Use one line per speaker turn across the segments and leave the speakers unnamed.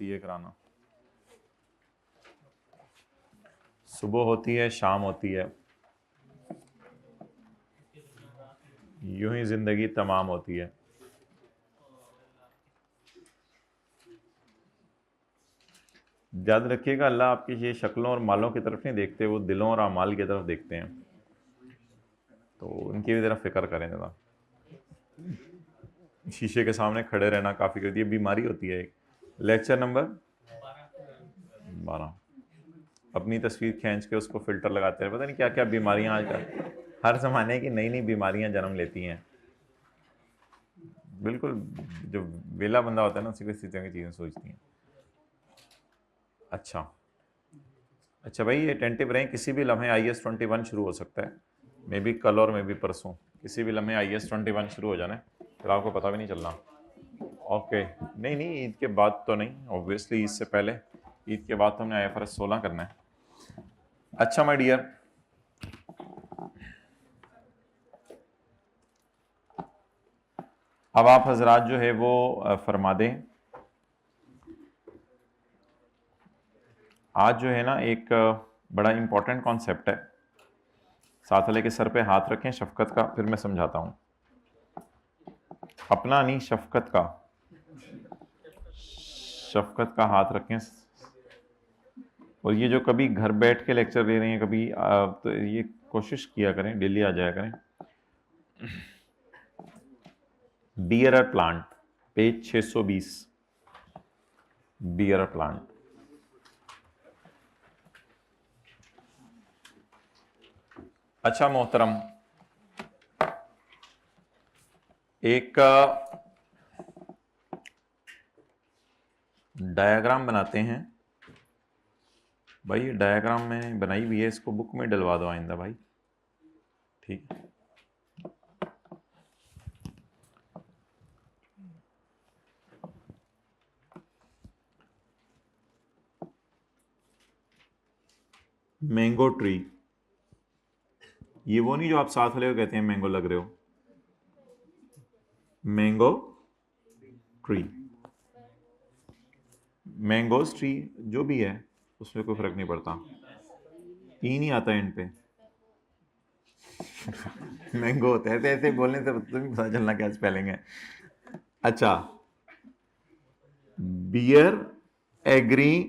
CA कराना। सुबह होती है, शाम होती है, यूं ही जिंदगी तमाम होती है। याद रखिएगा, अल्लाह आपकी ये शक्लों और मालों की तरफ नहीं देखते, वो दिलों और अमाल की तरफ देखते हैं, तो उनकी भी तरफ फिक्र करें ज़रा। शीशे के सामने खड़े रहना काफ़ी करती है, बीमारी होती है एक। Lecture number 12। अपनी तस्वीर खींच के उसको फिल्टर लगाते हैं, पता नहीं क्या क्या बीमारियां आजकल हर ज़माने की नई नई बीमारियां जन्म लेती हैं। बिल्कुल जो वेला बंदा होता है ना, उसी को इसी तरह की चीज़ें सोचती हैं। अच्छा भाई, ये अटेंटिव रहें, किसी भी लम्हे IS-21 शुरू हो सकता है, मे बी कल और मे बी परसों, किसी भी लम्हे IS-21 शुरू हो जाना है, फिर आपको पता भी नहीं चलना। ओके, नहीं नहीं, ईद के बाद तो नहीं, ऑब्वियसली ईद से पहले। ईद के बाद तो हमने IFRS 16 करना है। अच्छा माय डियर, अब आप हजरात जो है वो फरमा दें, आज जो है ना एक बड़ा इंपॉर्टेंट कॉन्सेप्ट है। साथ वाले के सर पे हाथ रखें शफकत का, फिर मैं समझाता हूं। अपना नहीं, शफकत का, शफकत का हाथ रखें। और ये जो कभी घर बैठ के लेक्चर दे रहे हैं, कभी तो ये कोशिश किया करें डेली आ जाया करें। Dear a plant, page 620, dear a plant. अच्छा मोहतरम, एक डायग्राम बनाते हैं भाई। डायग्राम में बनाई हुई है, इसको बुक में डलवा दो आइंदा भाई, ठीक है। मैंगो ट्री, ये वो नहीं जो आप साथ वाले को कहते हैं मैंगो लग रहे हो, मैंगो ट्री, मैंगोस ट्री जो भी है उसमें कोई फर्क नहीं पड़ता, ई नहीं आता एंड पे। मैंगो होता है, ऐसे ऐसे बोलने से तुम्हें पता चलना क्या स्पेलिंग है। अच्छा, बियर एग्री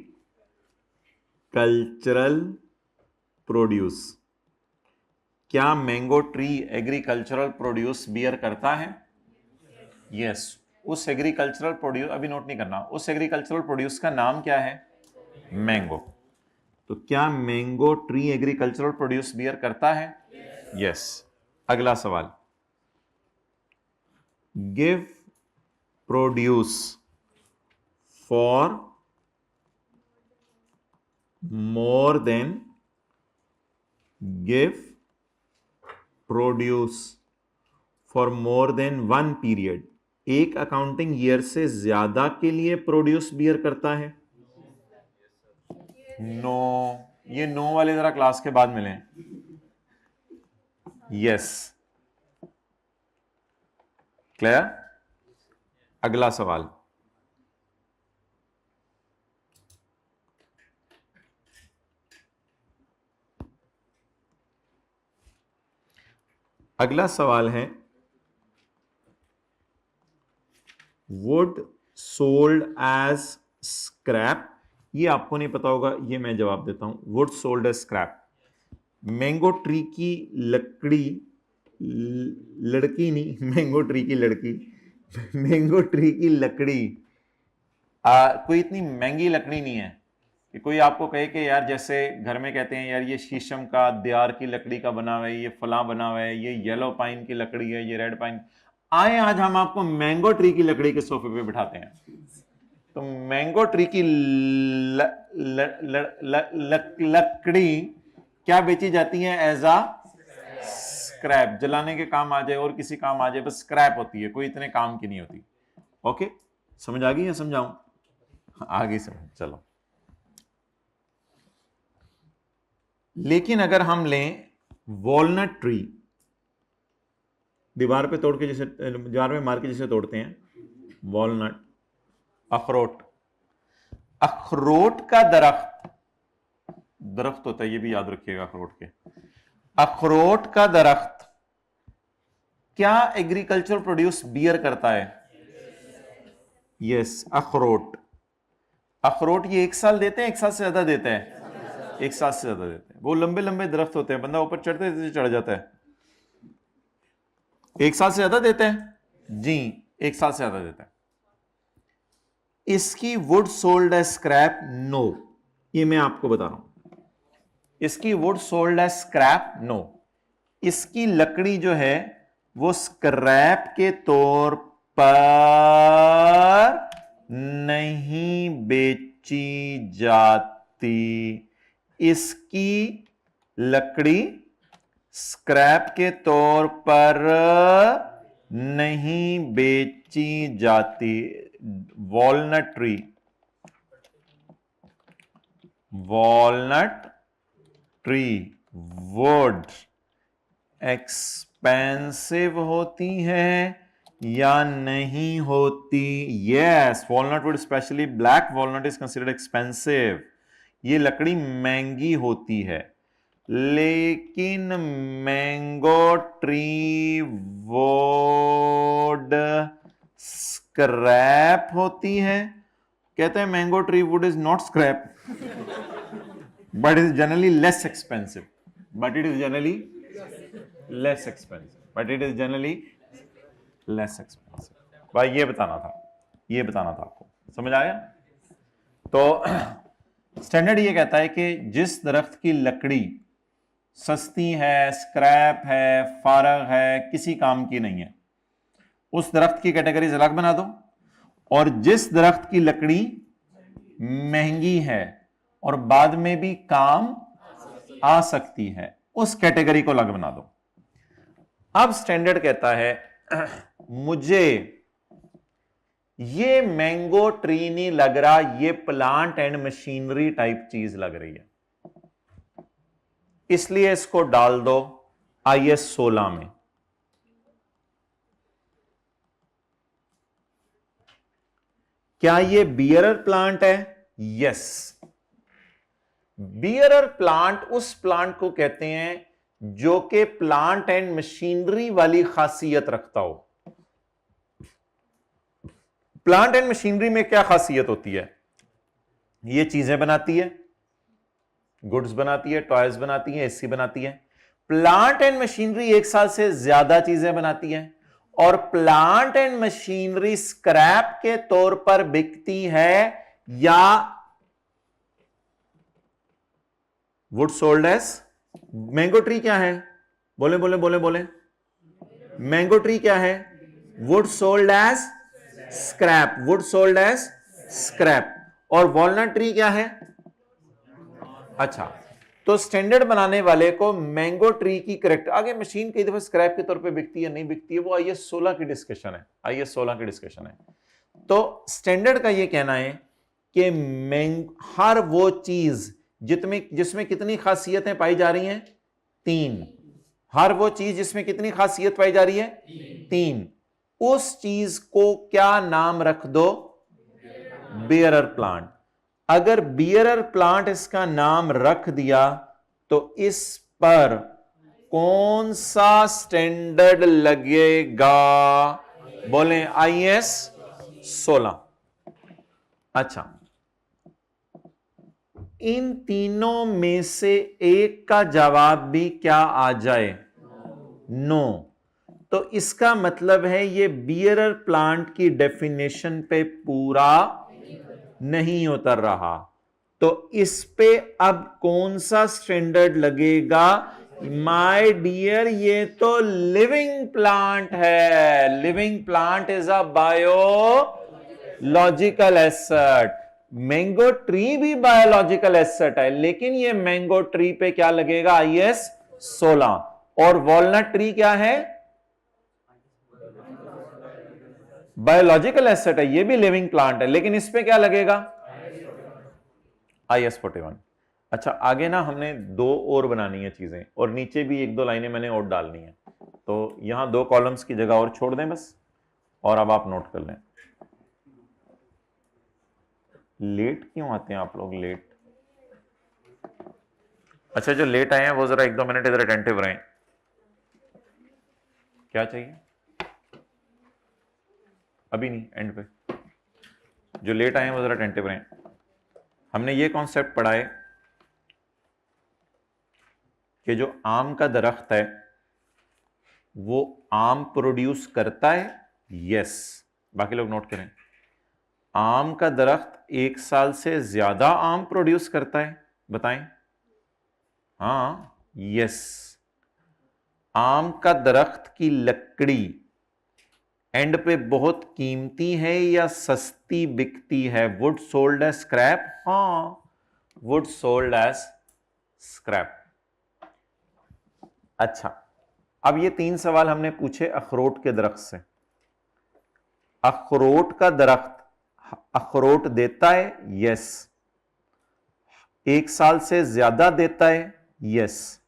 कल्चरल प्रोड्यूस, क्या mango tree agricultural produce bear करता है? यस। उस एग्रीकल्चरल प्रोड्यूस, अभी नोट नहीं करना, उस एग्रीकल्चरल प्रोड्यूस का नाम क्या है? मैंगो। तो क्या mango tree agricultural produce bear करता है? यस। अगला सवाल, give produce for more than, give produce for more than one period, एक अकाउंटिंग ईयर से ज्यादा के लिए प्रोड्यूस बियर करता है? नो, ये नो वाले जरा क्लास के बाद मिलें। Yes, clear. अगला सवाल, अगला सवाल है, वुड सोल्ड एज स्क्रैप, ये आपको नहीं पता होगा, ये मैं जवाब देता हूं। Wood sold as scrap, mango tree की लकड़ी, लड़की नहीं, मैंगो ट्री की लड़की, मैंगो ट्री की लकड़ी कोई इतनी महंगी लकड़ी नहीं है कि कोई आपको कहे कि यार, जैसे घर में कहते हैं यार ये शीशम का देयार की लकड़ी का बना हुआ है, ये फला बना हुआ है, ये येलो पाइन की लकड़ी है, ये रेड पाइन। आए आज हम आपको मैंगो ट्री की लकड़ी के सोफे पे बिठाते हैं। तो मैंगो ट्री की लकड़ी क्या बेची जाती है? एज आ स्क्रैप, जलाने के काम आ जाए और किसी काम आ जाए, बस स्क्रैप होती है, कोई इतने काम की नहीं होती। ओके, समझ आ गई या समझाऊं? आ गई समझ, चलो। लेकिन अगर हम लें वॉलनट ट्री, दीवार पे तोड़ के, जैसे दीवार में मार के जैसे तोड़ते हैं, वॉलनट, अखरोट, अखरोट का दरख्त, दरख्त होता है ये भी याद रखिएगा अखरोट के, अखरोट का दरख्त क्या एग्रीकल्चर प्रोड्यूस बियर करता है? यस, अखरोट। अखरोट ये 1 साल देते हैं, 1 साल से ज्यादा देते हैं? 1 साल से ज्यादा देते हैं। वो लंबे लंबे दरख्त होते हैं, बंदा ऊपर चढ़ते चढ़ते चढ़ जाता है। 1 साल से ज्यादा देते हैं जी, 1 साल से ज्यादा देते हैं। इसकी wood sold as scrap? No, ये मैं आपको बता रहा हूं। इसकी wood sold as scrap? No. इसकी लकड़ी जो है वो स्क्रैप के तौर पर नहीं बेची जाती। इसकी लकड़ी स्क्रैप के तौर पर नहीं बेची जाती। Walnut tree, walnut tree would expensive होती है या नहीं होती? Yes, walnut would specially black walnut is considered expensive. ये लकड़ी महंगी होती है, लेकिन मैंगो ट्री वुड स्क्रैप होती है। कहते हैं mango tree would is not scrap but it is generally less expensive. But it is generally less expensive. But it is generally less expensive. भाई ये बताना था, ये बताना था आपको, समझ आया? तो स्टैंडर्ड ये कहता है कि जिस दरख्त की लकड़ी सस्ती है, स्क्रैप है, फारग है, किसी काम की नहीं है, उस दरख्त की कैटेगरीज अलग बना दो। और जिस दरख्त की लकड़ी महंगी है और बाद में भी काम आ सकती है, उस कैटेगरी को अलग बना दो। अब स्टैंडर्ड कहता है मुझे ये मैंगो ट्री नहीं लग रहा, ये प्लांट एंड मशीनरी टाइप चीज लग रही है, इसलिए इसको डाल दो IS 16 में। क्या ये बियरर प्लांट है? यस। बियरर प्लांट उस प्लांट को कहते हैं जो कि प्लांट एंड मशीनरी वाली खासियत रखता हो। प्लांट एंड मशीनरी में क्या खासियत होती है? ये चीजें बनाती है, गुड्स बनाती है, टॉयज बनाती है, एसी बनाती है। प्लांट एंड मशीनरी 1 साल से ज्यादा चीजें बनाती है, और प्लांट एंड मशीनरी स्क्रैप के तौर पर बिकती है या wood sold as. Mango tree क्या है? बोले बोले बोले बोले। मैंगो ट्री क्या है? Wood sold as scrap, wood sold as scrap. और वॉलनट ट्री क्या है? अच्छा, तो स्टैंडर्ड बनाने वाले को मैंगो ट्री की करेक्ट, आगे मशीन कई दफा स्क्रैप के तौर पे बिकती है नहीं बिकती है, वो IS 16 की डिस्कशन है, IS 16 की डिस्कशन है। तो स्टैंडर्ड का ये कहना है कि हर वो चीज जिसमें कितनी खासियतें पाई जा रही हैं? 3। हर वो चीज जिसमें कितनी खासियत पाई जा रही है? 3। उस चीज को क्या नाम रख दो? Bearer plant. अगर बियरर प्लांट इसका नाम रख दिया तो इस पर कौन सा स्टैंडर्ड लगेगा? बोले IS 16। अच्छा, इन तीनों में से एक का जवाब भी क्या आ जाए? नो। तो इसका मतलब है ये बियरर प्लांट की डेफिनेशन पे पूरा नहीं उतर रहा। तो इस पे अब कौन सा स्टैंडर्ड लगेगा? माय डियर, ये तो लिविंग प्लांट है। Living plant is a biological asset. Mango tree भी बायोलॉजिकल एसेट है, लेकिन ये मैंगो ट्री पे क्या लगेगा? IS 16। और वॉलनट ट्री क्या है? बायोलॉजिकल एसेट है, ये भी लिविंग प्लांट है, लेकिन इस पे क्या लगेगा? IS 41। अच्छा, आगे ना हमने 2 और बनानी है चीजें, और नीचे भी 1-2 लाइनें मैंने और डालनी है, तो यहां 2 कॉलम्स की जगह और छोड़ दें बस, और अब आप नोट कर लें। लेट क्यों आते हैं आप लोग, लेट? अच्छा, जो लेट आए हैं वो जरा 1-2 मिनट इधर अटेंटिव रहें। क्या चाहिए? अभी नहीं, एंड पे। जो लेट आए हैं वो जरा अटेंटिव रहें। हमने ये कॉन्सेप्ट पढ़ा है कि जो आम का दरख्त है वो आम प्रोड्यूस करता है, यस। बाकी लोग नोट करें, आम का दरख्त 1 साल से ज्यादा आम प्रोड्यूस करता है, बताएं। हाँ, यस। आम का दरख्त की लकड़ी एंड पे बहुत कीमती है या सस्ती बिकती है? वुड सोल्ड एज स्क्रैप, हाँ, वुड सोल्ड एज स्क्रैप। अच्छा, अब ये 3 सवाल हमने पूछे अखरोट के दरख्त से। अखरोट का दरख्त अखरोट देता है, यस। 1 साल से ज्यादा देता है, यस।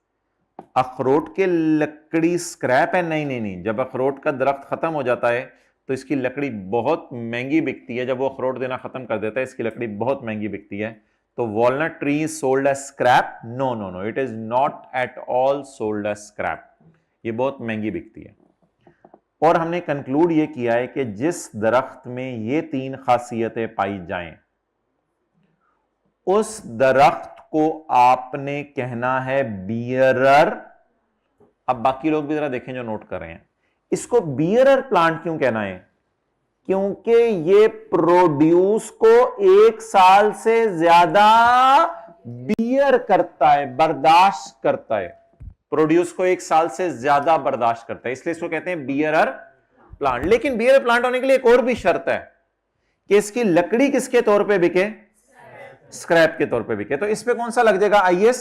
अखरोट के लकड़ी स्क्रैप है, नहीं नहीं नहीं। जब अखरोट का दरख्त खत्म हो जाता है तो इसकी लकड़ी बहुत महंगी बिकती है। जब वो अखरोट देना खत्म कर देता है इसकी लकड़ी बहुत महंगी बिकती है। तो walnut tree is sold as scrap? No no no, it is not at all sold as scrap. ये बहुत महंगी बिकती है। और हमने कंक्लूड ये किया है कि जिस दरख्त में ये 3 खासियतें पाई जाएं उस दरख्त को आपने कहना है बियरर। अब बाकी लोग भी जरा देखें जो नोट कर रहे हैं, इसको बियरर प्लांट क्यों कहना है? क्योंकि ये प्रोड्यूस को 1 साल से ज्यादा बियर करता है, बर्दाश्त करता है। प्रोड्यूस को 1 साल से ज्यादा बर्दाश्त करता है, इसलिए इसको कहते हैं बियरर प्लांट। लेकिन बियरर प्लांट होने के लिए एक और भी शर्त है कि इसकी लकड़ी किसके तौर पे बिके? स्क्रैप के तौर पे बिके। तो इस पे कौन सा लग जाएगा? आईएस।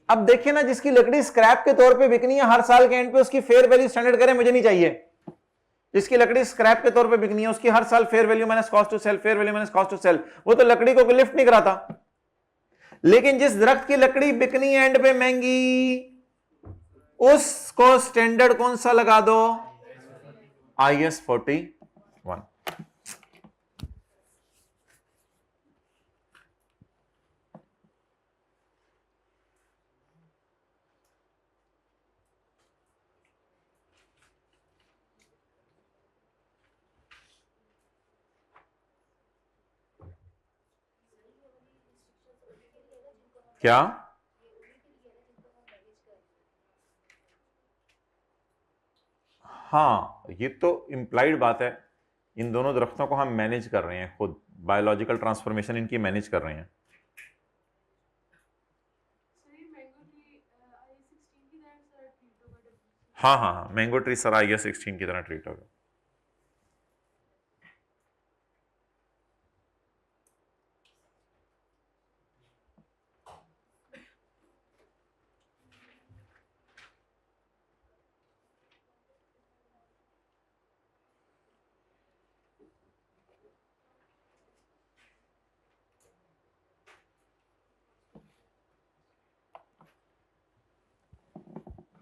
अब देखिए ना, जिसकी लकड़ी स्क्रैप के तौर पे बिकनी है, हर साल के एंड पे उसकी फेयर वैल्यू स्टैंडर्ड करें, मुझे नहीं चाहिए। जिसकी लकड़ी स्क्रैप के तौर पे बिकनी है उसकी हर साल fair value minus cost to sell, fair value minus cost to sell. वो तो लकड़ी को लिफ्ट नहीं कराता। लेकिन जिस दरख्त की लकड़ी बिकनी है एंड पे महंगी, उसको स्टैंडर्ड कौन सा लगा दो? आईएस 41। क्या? हाँ, ये तो इंप्लाइड बात है। इन दोनों दरख्तों को हम मैनेज कर रहे हैं, खुद बायोलॉजिकल ट्रांसफॉर्मेशन इनकी मैनेज कर रहे हैं। हाँ हाँ हाँ, मैंगो ट्री सर आईएस 16 की तरह ट्रीट होगा।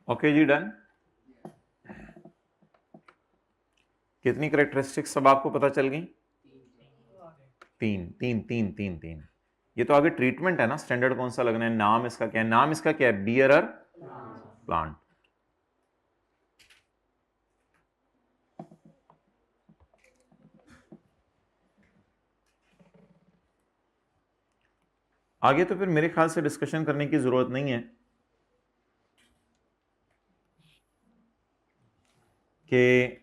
ओके जी, डन। कितनी कैरेक्टरिस्टिक्स सब आपको पता चल गई? 3। ये तो आगे ट्रीटमेंट है ना, स्टैंडर्ड कौन सा लगना है, नाम इसका क्या है? नाम इसका क्या है? Bearer plant. आगे तो फिर मेरे ख्याल से डिस्कशन करने की जरूरत नहीं है कि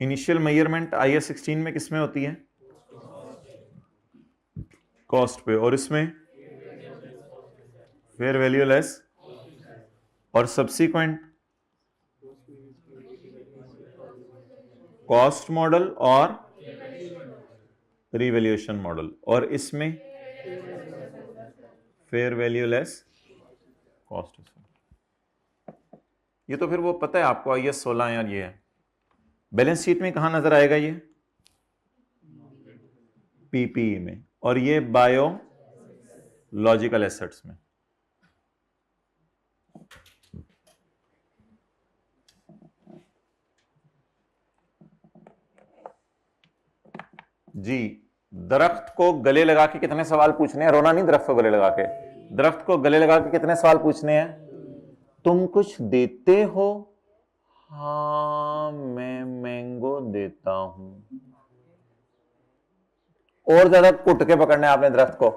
इनिशियल मेजरमेंट आईएस 16 में किसमें होती है? कॉस्ट पे। और इसमें फेयर वैल्यू लेस। और सब्सीक्वेंट कॉस्ट मॉडल और रिवैल्यूएशन मॉडल। और इसमें फेयर वैल्यू लेस कॉस्ट। ये तो फिर वो पता है आपको, आईएस 16 यार ये है। बैलेंस शीट में कहां नजर आएगा ये? पीपीई में। और ये बायो लॉजिकल एसेट्स में। जी, दरख्त को गले लगा के कितने सवाल पूछने हैं? रोना नहीं, दरख्त को गले लगा के, दरख्त को गले लगा के कितने सवाल पूछने हैं? तुम कुछ देते हो? हाँ मैं मैंगो देता हूं। और ज्यादा कुट के पकड़ना है आपने दरख्त को।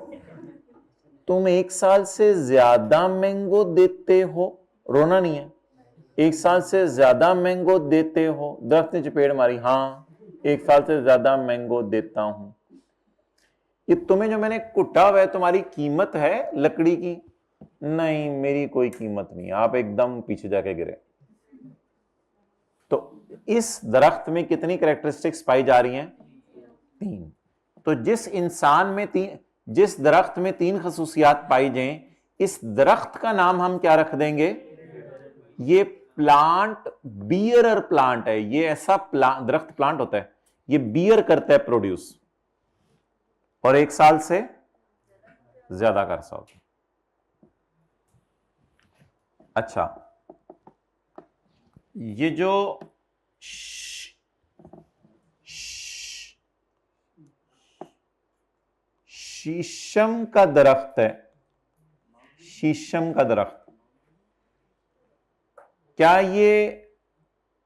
तुम 1 साल से ज्यादा मैंगो देते हो, रोना नहीं है, 1 साल से ज्यादा मैंगो देते हो। दरख्त ने चपेट मारी, हाँ 1 साल से ज्यादा मैंगो देता हूं। ये तुम्हें जो मैंने कुटा हुआ है, तुम्हारी कीमत है लकड़ी की? नहीं मेरी कोई कीमत नहीं, आप एकदम पीछे जाके गिरे। तो इस दरख्त में कितनी कैरेक्टरिस्टिक्स पाई जा रही हैं? 3। तो जिस इंसान में जिस दरख्त में 3 खसूसियात पाई जाएं, इस दरख्त का नाम हम क्या रख देंगे? ये प्लांट बियरर प्लांट है। ये ऐसा दरख्त प्लांट होता है, ये बियर करता है प्रोड्यूस, और 1 साल से ज्यादा का अरसा होता है। अच्छा, ये जो शीशम का दरख्त है, शीशम का दरख्त, क्या ये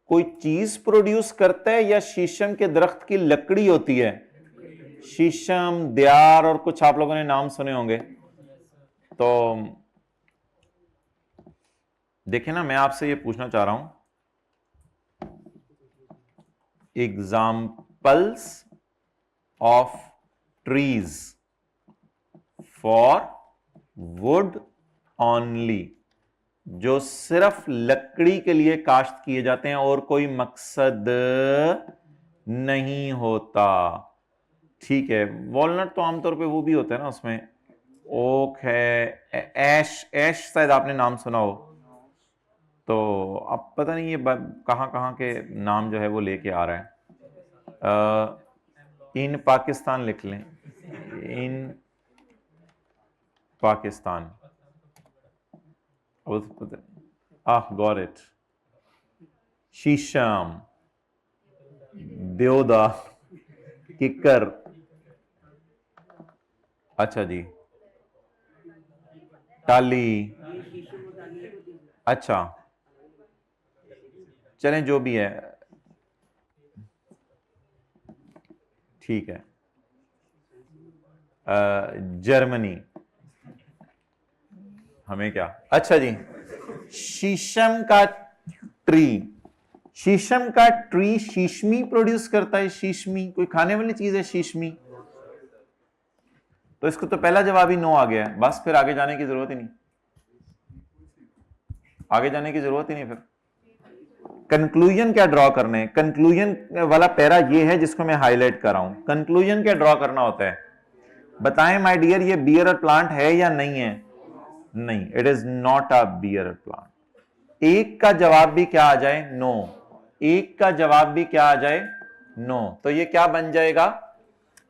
कोई चीज प्रोड्यूस करता है या शीशम के दरख्त की लकड़ी होती है? शीशम, देयार और कुछ आप लोगों ने नाम सुने होंगे। तो देखिए ना, मैं आपसे ये पूछना चाह रहा हूं, examples of trees for would only, जो सिर्फ लकड़ी के लिए काश्त किए जाते हैं और कोई मकसद नहीं होता। ठीक है, वॉलनट तो आमतौर पे वो भी होता है ना, उसमें ओक है, ऐश, ऐश शायद आपने नाम सुना हो। तो अब पता नहीं ये कहां कहां के नाम जो है वो लेके आ रहा है। इन पाकिस्तान लिख लें, इन पाकिस्तान। Got it. शीशम, देवदा, किकर, अच्छा जी, टाली, अच्छा चलें जो भी है, ठीक है। जर्मनी, हमें क्या, अच्छा जी, शीशम का ट्री, शीशम का ट्री शीशमी प्रोड्यूस करता है। शीशमी कोई खाने वाली चीज है? शीशमी, तो इसको तो पहला जवाब ही नो आ गया है, बस फिर आगे जाने की जरूरत ही नहीं, आगे जाने की जरूरत ही नहीं। फिर कंक्लूजन क्या ड्रॉ करने हैं? कंक्लूजन वाला पैरा ये है जिसको मैं हाईलाइट कर रहा हूं। कंक्लूजन क्या ड्रॉ करना होता है? बताएं माय डियर, ये बियर प्लांट है या नहीं है? नहीं, it is not a bear plant. एक का जवाब भी क्या आ जाए? नो। एक का जवाब भी क्या आ जाए? नो। तो ये क्या बन जाएगा?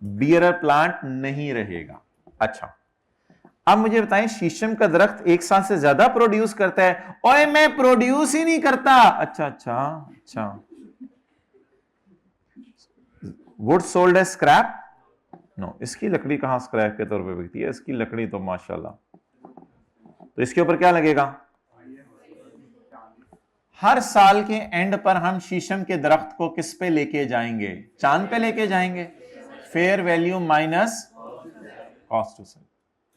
बियर प्लांट नहीं रहेगा। अच्छा, अब मुझे बताएं, शीशम का दरख्त 1 साल से ज्यादा प्रोड्यूस करता है। ओए मैं प्रोड्यूस ही नहीं करता। अच्छा अच्छा अच्छा, wood sold as scrap? No, इसकी लकड़ी कहां स्क्रैप के तौर पे बिकती है? इसकी लकड़ी तो माशाल्लाह, तो इसके ऊपर क्या लगेगा? हर साल के एंड पर हम शीशम के दरख्त को किस पे लेके जाएंगे? चांद पे लेके जाएंगे। Fair value minus cost to sell.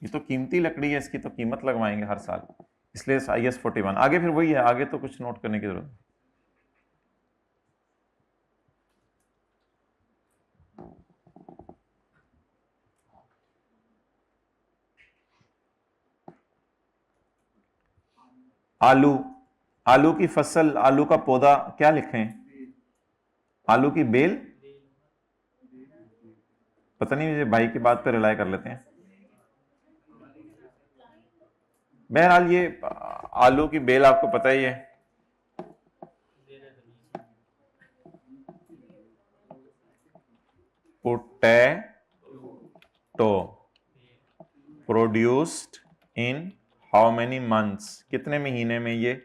ये तो कीमती लकड़ी है, इसकी तो कीमत लगवाएंगे हर साल, इसलिए IS 41। आगे फिर वही है, आगे तो कुछ नोट करने की जरूरत नहीं। आलू, आलू की फसल, आलू का पौधा क्या लिखें? आलू की बेल? पता नहीं, मुझे भाई की बात पे रिलाय कर लेते हैं। बहरहाल ये आलू की बेल आपको पता ही है। Potato produced in how many months? कितने महीने में ये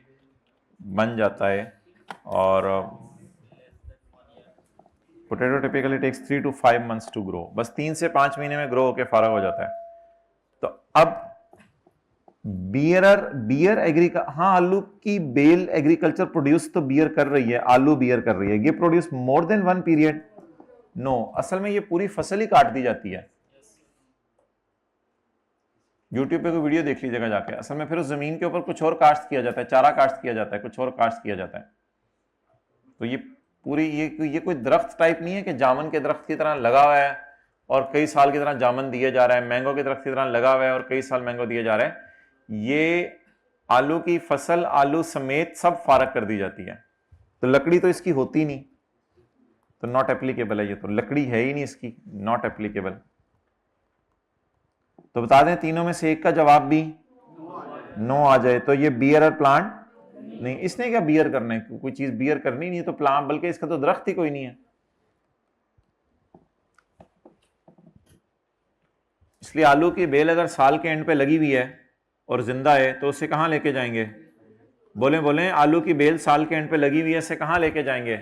बन जाता है? और potato typically takes 3 to 5 months to grow, बस 3 से 5 महीने में ग्रो होकर फारग हो जाता है। तो अब बियर हाँ, आलू की बेल एग्रीकल्चर प्रोड्यूस तो बियर कर रही है, आलू बियर कर रही है, ये produce more than one period? No, असल में ये पूरी फसल ही काट दी जाती है। यूट्यूब पे कोई वीडियो देख लीजिएगा जाके, असल में फिर उस जमीन के ऊपर कुछ और कास्ट किया जाता है, चारा कास्ट किया जाता है, कुछ और कास्ट किया जाता है। तो ये पूरी ये कोई दरख्त टाइप नहीं है कि जामुन के दरख्त की तरह लगा हुआ है और कई साल की तरह जामुन दिए जा रहा है, मैंगो के दरख्त की तरह लगा हुआ है और कई साल मैंगो दिए जा रहा है। ये आलू की फसल आलू समेत सब फारग कर दी जाती है। तो लकड़ी तो इसकी होती नहीं, तो नॉट एप्लीकेबल है, ये तो लकड़ी है ही नहीं इसकी, नॉट एप्लीकेबल। तो बता दें तीनों में से एक का जवाब भी नो आ जाए तो ये बियर प्लांट नहीं। इसने क्या बियर करना है, कोई चीज बियर करनी नहीं है तो प्लांट, बल्कि इसका तो दरख्त ही कोई नहीं है। इसलिए आलू की बेल अगर साल के एंड पे लगी हुई है और जिंदा है तो उसे कहां लेके जाएंगे? बोले बोले, आलू की बेल साल के एंड पे लगी हुई है, इसे कहां लेके जाएंगे?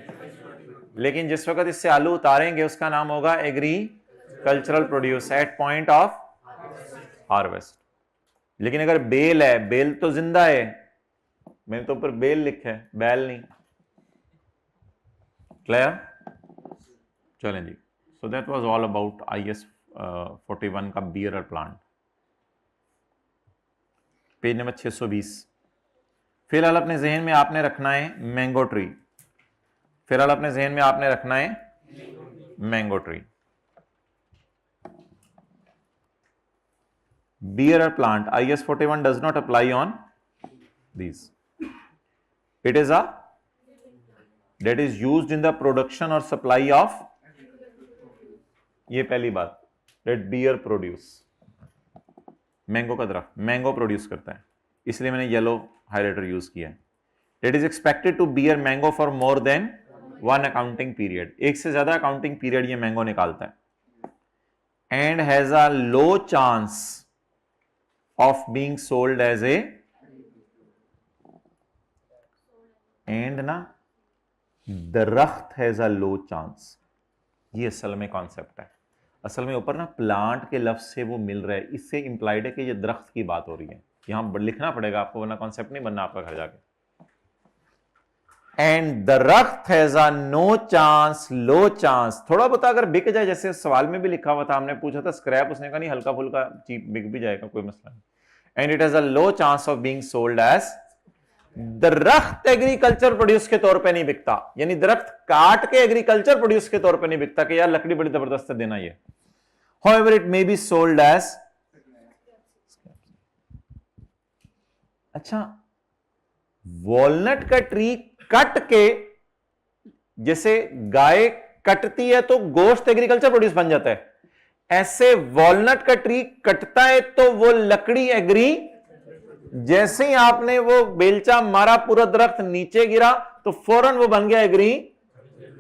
लेकिन जिस वक्त इससे आलू उतारेंगे उसका नाम होगा agricultural produce at point of harvest. लेकिन अगर बेल है, बेल तो जिंदा है, मैंने तो ऊपर बेल लिखा है, बैल नहीं। क्लियर? चलें जी। So that was all about IS 41 का बियरर प्लांट। Page number 620। फिलहाल अपने जहन में आपने रखना है मैंगो ट्री। फिलहाल अपने जहन में आपने रखना है mango tree. Bearer plant, IS 41 does not apply on these. It is that is used in the production or supply of, ये पहली बात, that beer produce, मैंगो का दरख्त मैंगो प्रोड्यूस करता है, इसलिए मैंने येलो हाइलाइटर यूज किया है। It is expected to bear mango for more than one accounting period, एक से ज्यादा अकाउंटिंग पीरियड ये मैंगो निकालता है। And has a low chance of being sold as a, and ना दरख्त हैज अ लो चांस, ये असल में कॉन्सेप्ट है। असल में ऊपर ना प्लांट के लफ्ज से वो मिल रहा है, इससे इंप्लाइड है कि ये दरख्त की बात हो रही है। यहां लिखना पड़ेगा आपको, वरना कॉन्सेप्ट नहीं बनना आपका घर जाके। एंड दरख्त has a no chance, low chance, थोड़ा बहुत अगर बिक जाए, जैसे सवाल में भी लिखा हुआ था, हमने पूछा था स्क्रैप, उसने कहा नहीं हल्का फुल्का चीप बिक भी जाएगा, कोई मसला नहीं। And it has a low chance of being sold as, दरख्त एग्रीकल्चर प्रोड्यूस के तौर पे नहीं बिकता, यानी दरख्त काट के एग्रीकल्चर प्रोड्यूस के तौर पे नहीं बिकता कि यार लकड़ी बड़ी जबरदस्त है देना ये। However, it may be sold as, अच्छा, वॉलनट का ट्री कट के, जैसे गाय कटती है तो गोश्त एग्रीकल्चर प्रोड्यूस बन जाता है, ऐसे वॉलनट का ट्री कटता है तो वो लकड़ी एग्री, जैसे ही आपने वो बेलचा मारा पूरा दरख्त नीचे गिरा तो फौरन वो बन गया एग्री,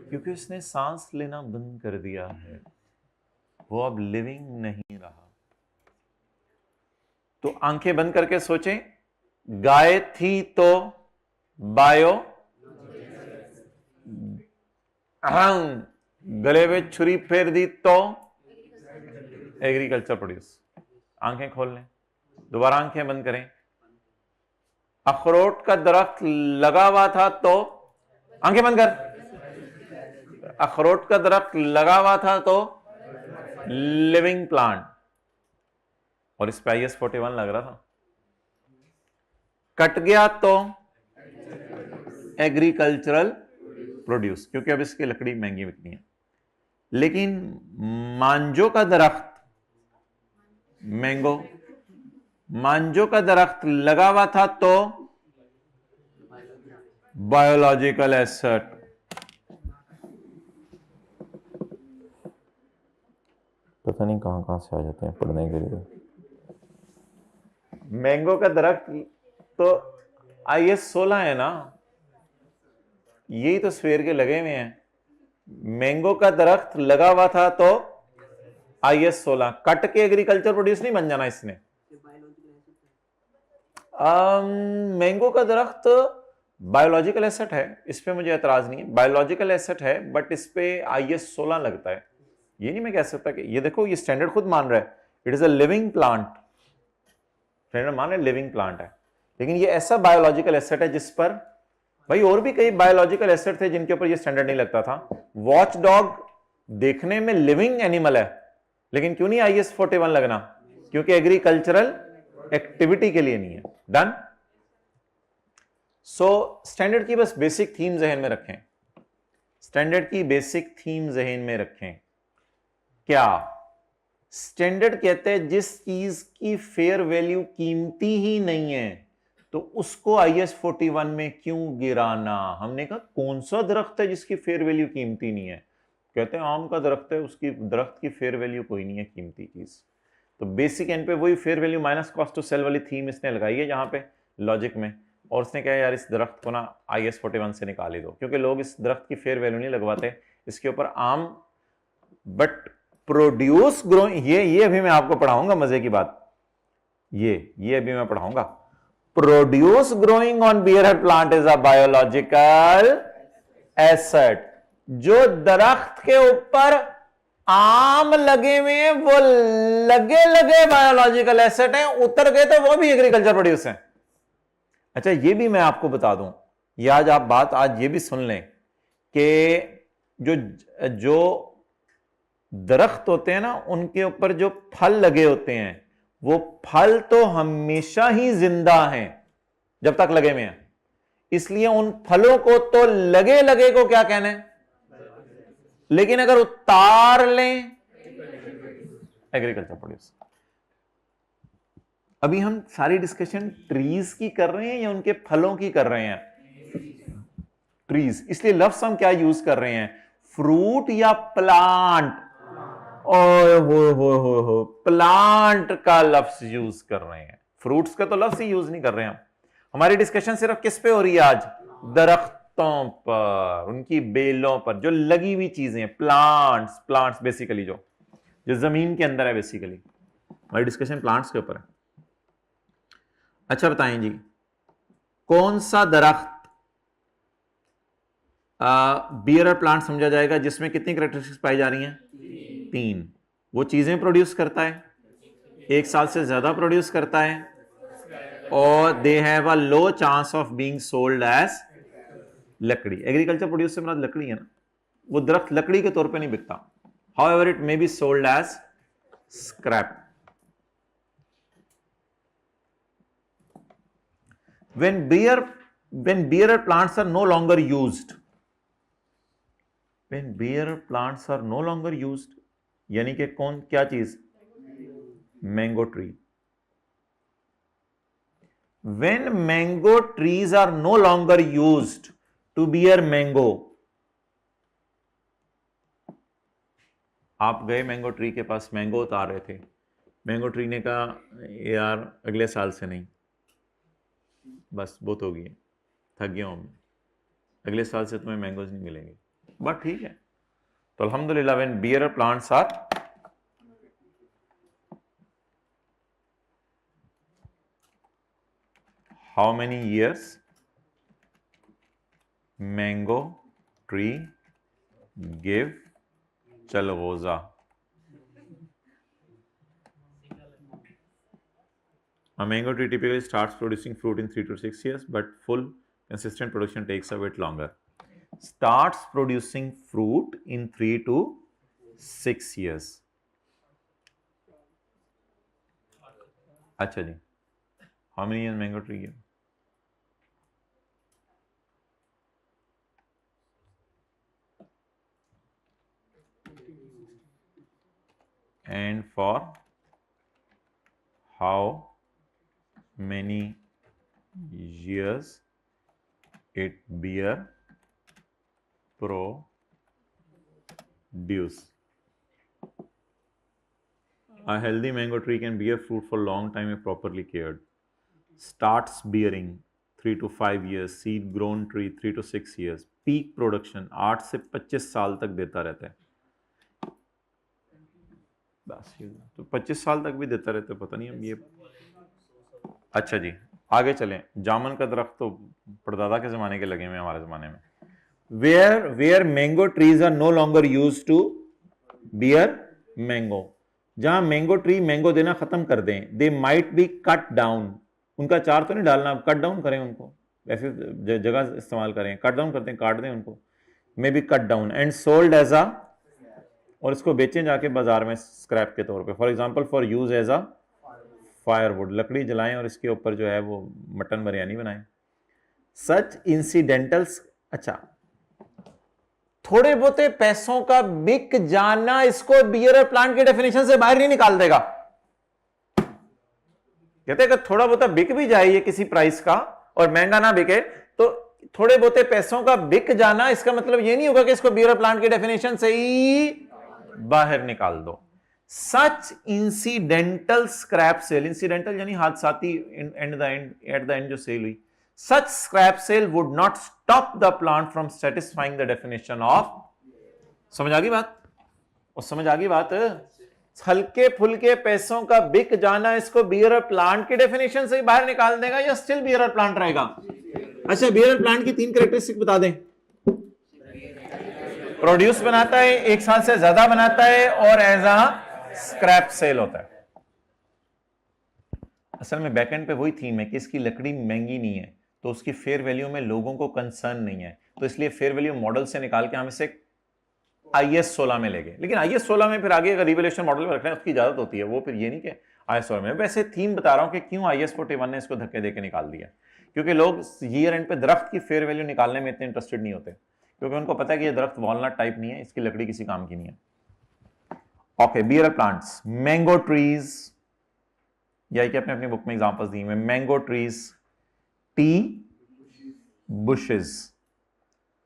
क्योंकि उसने सांस लेना बंद कर दिया है, वो अब लिविंग नहीं रहा। तो आंखें बंद करके सोचें, गाय थी तो बायो, गले में छुरी फेर दी तो एग्रीकल्चर प्रोड्यूस। आंखें खोल लें, दोबारा आंखें बंद करें। अखरोट का दरख्त लगा हुआ था तो, आंखें बंद कर, अखरोट का दरख्त लगा हुआ था तो लिविंग प्लांट, और इस पे IS 41 लग रहा था। कट गया तो एग्रीकल्चरल प्रोड्यूस, क्योंकि अब इसकी लकड़ी महंगी बिकनी है। लेकिन मांजो का दरख्त, मैंगो, मांजो का दरख्त लगा हुआ था तो बायोलॉजिकल एसेट। पता नहीं कहां कहां से आ जाते हैं पढ़ने के लिए। मैंगो का दरख्त तो IS 16 है ना, यही तो सवेर के लगे हुए हैं। मैंगो का दरख्त लगा हुआ था तो IS 16, कट के एग्रीकल्चर प्रोड्यूस नहीं बन जाना इसने। मैंगो का दरख्त बायोलॉजिकल एसेट है, इस पे मुझे एतराज नहीं है, बायोलॉजिकल एसेट है, बट इस पे IS 16 लगता है। ये नहीं मैं कह सकता कि ये देखो, ये स्टैंडर्ड खुद मान रहा है it is a living plant, standard मान रहा है लिविंग प्लांट है, लेकिन ये ऐसा बायोलॉजिकल एसेट है जिस पर भाई और भी कई बायोलॉजिकल एसेट थे जिनके ऊपर ये स्टैंडर्ड नहीं लगता था। वॉच डॉग देखने में लिविंग एनिमल है, लेकिन क्यों नहीं IS 41 लगना? क्योंकि एग्रीकल्चरल एक्टिविटी के लिए नहीं है। डन। सो स्टैंडर्ड की बस बेसिक थीम जहन में रखें, स्टैंडर्ड की बेसिक थीम जहन में रखें। क्या स्टैंडर्ड कहते हैं जिस चीज की फेयर वैल्यू कीमती ही नहीं है तो उसको IS 41 में क्यों गिराना? हमने कहा कौन सा दरख्त है जिसकी फेयर वैल्यू कीमती नहीं है? कहते हैं आम का दरख्त है, उसकी दरख्त की फेयर वैल्यू कोई नहीं है कीमती चीज। तो बेसिक एंड पे वही fair value minus cost to sell वाली थीम इसने लगाई है जहां पे लॉजिक में, और उसने कहा यार इस दरख्त को ना IS 41 से निकाल ही दो, क्योंकि लोग इस दरख्त की फेयर वैल्यू नहीं लगवाते इसके ऊपर आम, बट प्रोड्यूस ग्रो, ये अभी मैं आपको पढ़ाऊंगा मजे की बात, ये अभी मैं पढ़ाऊंगा। Produce growing on bear plant is a biological asset. जो दरख्त के ऊपर आम लगे हुए हैं वो लगे लगे बायोलॉजिकल एसेट हैं, उतर गए तो वो भी एग्रीकल्चर प्रोड्यूस हैं। अच्छा ये भी मैं आपको बता दूं, ये आज आप बात आज ये भी सुन लें कि जो दरख्त होते हैं ना उनके ऊपर जो फल लगे होते हैं वो फल तो हमेशा ही जिंदा हैं जब तक लगे हुए हैं, इसलिए उन फलों को तो लगे लगे को क्या कहना है, लेकिन अगर उतार लें एग्रीकल्चर प्रोड्यूस। अभी हम सारी डिस्कशन ट्रीज की कर रहे हैं या उनके फलों की कर रहे हैं? ट्रीज, इसलिए लफ्ज हम क्या यूज कर रहे हैं, फ्रूट या प्लांट? हो प्लांट का लफ्ज यूज कर रहे हैं, फ्रूट्स का तो लफ्ज ही यूज नहीं कर रहे हैं हम। हमारी डिस्कशन सिर्फ किस पे हो रही है आज? दरख्तों पर, उनकी बेलों पर जो लगी हुई चीजें, प्लांट्स, प्लांट्स बेसिकली जो जमीन के अंदर है, बेसिकली हमारी डिस्कशन प्लांट्स के ऊपर है। अच्छा बताएं जी, कौन सा दरख्त बियर प्लांट समझा जाएगा जिसमें कितनी कैरेक्टरिस्टिक्स पाई जा रही हैं? 3। वो चीजें प्रोड्यूस करता है, 1 साल से ज्यादा प्रोड्यूस करता है, और they have a low chance of being sold as लकड़ी। एग्रीकल्चर प्रोड्यूस से मतलब लकड़ी है ना, वो दरख्त लकड़ी के तौर पे नहीं बिकता, however it may be sold as scrap. when beer plants are no longer used, when beer plants are no longer used यानी कि कौन क्या चीज? Mango tree. when mango trees are no longer used to bear mango, आप गए mango tree के पास, mango उतार रहे थे, मैंगो ट्री ने कहा यार अगले साल से नहीं, बस बहुत हो गई, थक गया हूं, अगले साल से तुम्हें मैंगोज नहीं मिलेंगे, बट ठीक है। तो अल्हम्दुलिल्लाह when bear plants are how many years mango tree give chilgoza? A mango tree typically starts producing fruit in 3 to 6 years, but full consistent production takes a bit longer. Starts producing fruit in 3 to 6 years. अच्छा जी, how many years mango tree give? And for how many years it bear produce? A healthy mango tree can bear fruit for a long time if properly cared. Starts bearing 3 to 5 years, seed grown tree 3 to 6 years, peak production 8 से 25 साल तक देता रहता है। बस तो 25 साल तक भी देता रहता है, पता नहीं हम ये। अच्छा जी, आगे चलें, जामुन का दरख्त तो परदादा के जमाने के लगे हुए हमारे जमाने में। Where mango trees are no longer use to bear mango, जहां मैंगो ट्री मैंगो देना खत्म कर दें, they might be cut down, उनका चार तो नहीं डालना, आप कट डाउन करें उनको, ऐसे जगह इस्तेमाल करें, कट डाउन करते हैं, काट दें उनको, may be cut down and sold as a, और इसको बेचें जाके बाजार में स्क्रैप के तौर पे, for example for use as a firewood, लकड़ी जलाएं और इसके ऊपर जो है वो मटन बिरयानी बनाएं। सच इंसिडेंटल्स, अच्छा, थोड़े बहुते पैसों का बिक जाना इसको बियर प्लांट के डेफिनेशन से बाहर नहीं निकाल देगा। कहते हैं कि थोड़ा बहुता बिक भी जाए ये किसी प्राइस का और महंगा ना बिके, तो थोड़े बहुते पैसों का बिक जाना इसका मतलब ये नहीं होगा कि इसको बियर प्लांट के डेफिनेशन से ही बाहर निकाल दो। सच इंसिडेंटल स्क्रैप सेल, इंसिडेंटल यानी हादसाती, एट द एंड जो सेल हुई, such scrap sale would not stop the plant from satisfying the definition of, समझ आ गई बात? और समझ आ गई बात? हल्के फुल्के पैसों का बिक जाना इसको बियर प्लांट के डेफिनेशन से ही बाहर निकाल देगा या स्टिल बियर प्लांट रहेगा? अच्छा, बियर प्लांट की 3 कैरेक्टरिस्टिक बता दें। प्रोड्यूस बनाता है, 1 साल से ज्यादा बनाता है और एज अ स्क्रैप सेल होता है। असल में बैकएंड पे वही थीम है कि इसकी लकड़ी महंगी नहीं है, तो उसकी फेयर वैल्यू में लोगों को कंसर्न नहीं है, तो इसलिए फेयर वैल्यू मॉडल से निकाल के हम इसे IS 16 में ले गए। लेकिन IS 16 में फिर आगे अगर रिवैल्यूएशन मॉडल में रखना है उसकी इजाजत होती है, वो फिर ये नहीं कि IS 16 में। वैसे थीम बता रहा हूं कि क्यों IS 41 ने इसको धक्के देके निकाल दिया, क्योंकि लोग ईयर एंड पे दरख्त की फेयर वैल्यू निकालने में इतने इंटरेस्टेड नहीं होते, क्योंकि उनको पता है कि ये दरख्त वॉलनट टाइप नहीं है, इसकी लकड़ी किसी काम की नहीं है। Okay, bear plants, mango trees, यही कि अपने अपनी बुक में एग्जांपल्स दी हुई, मैंगो ट्रीज, टी बुशेस,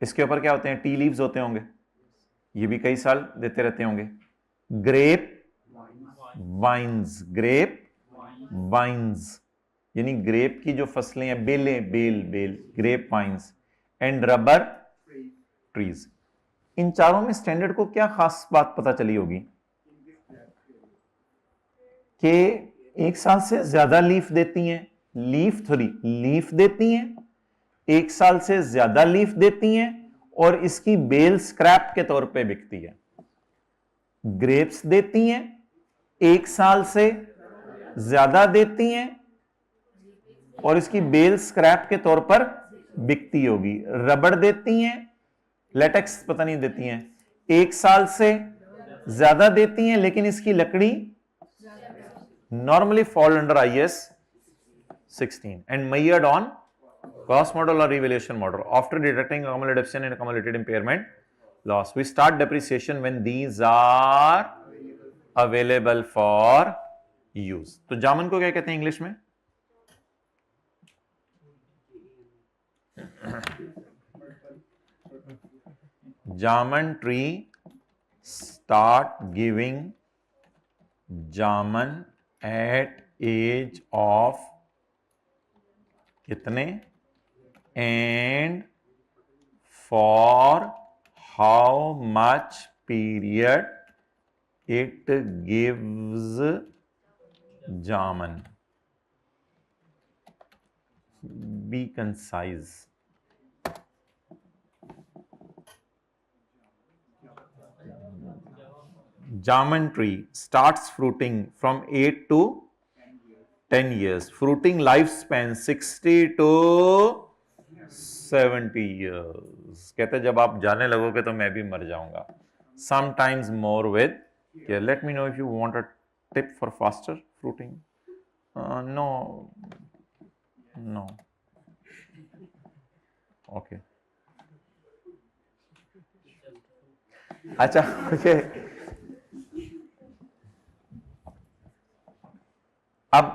इसके ऊपर क्या होते हैं? टी लीव्स होते होंगे, ये भी कई साल देते रहते होंगे। ग्रेप वाइन्स, ग्रेप वाइन्स यानी ग्रेप की जो फसलें हैं, बेलें, बेल, grape vines, and rubber trees. इन चारों में स्टैंडर्ड को क्या खास बात पता चली होगी कि 1 साल से ज्यादा लीफ देती हैं, लीफ देती हैं, 1 साल से ज्यादा लीफ देती हैं और इसकी बेल स्क्रैप के तौर पे बिकती है। ग्रेप्स देती हैं, 1 साल से ज्यादा देती हैं और इसकी बेल स्क्रैप के तौर पर बिकती होगी। रबड़ देती हैं, लेटेक्स पता नहीं देती हैं, 1 साल से ज्यादा देती हैं लेकिन इसकी लकड़ी normally fall under IS 16 and measured on cost model or revaluation model. After deducting accumulated depreciation and accumulated impairment loss, we start depreciation when these are available for use. तो जामुन को क्या कहते हैं इंग्लिश में? Jamun tree start giving jamun at age of कितने and for how much period it gives jamun. Be concise. Jamun tree starts fruiting from 8 to 10 years. Fruiting lifespan 60 to 70 years. कहते जब आप जाने लगोगे तो मैं भी मर जाऊंगा. Sometimes more with care. Let me know if you want a tip for faster fruiting. No. Okay. अच्छा, okay. अब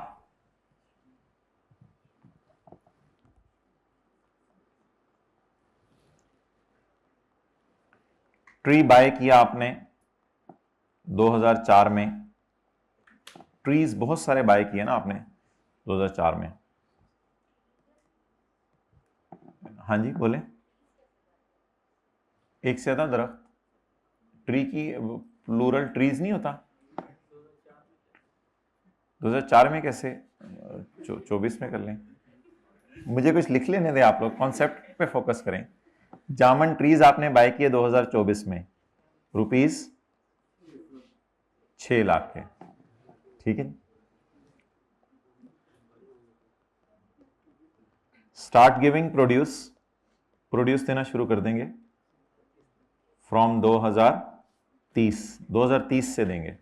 ट्री बाय किया आपने 2004 में, ट्रीज बहुत सारे बाय किए ना आपने 2004 में। हाँ जी बोले, एक से ज्यादा दरख्त, ट्री की प्लूरल ट्रीज नहीं होता। 2004 में कैसे, 24 में कर लें। मुझे कुछ लिख लेने दे, आप लोग कॉन्सेप्ट पे फोकस करें। जामन ट्रीज आपने बाय किए 2024 में, ₹6 लाख के, ठीक है। स्टार्ट गिविंग प्रोड्यूस देना शुरू कर देंगे फ्रॉम 2030 से देंगे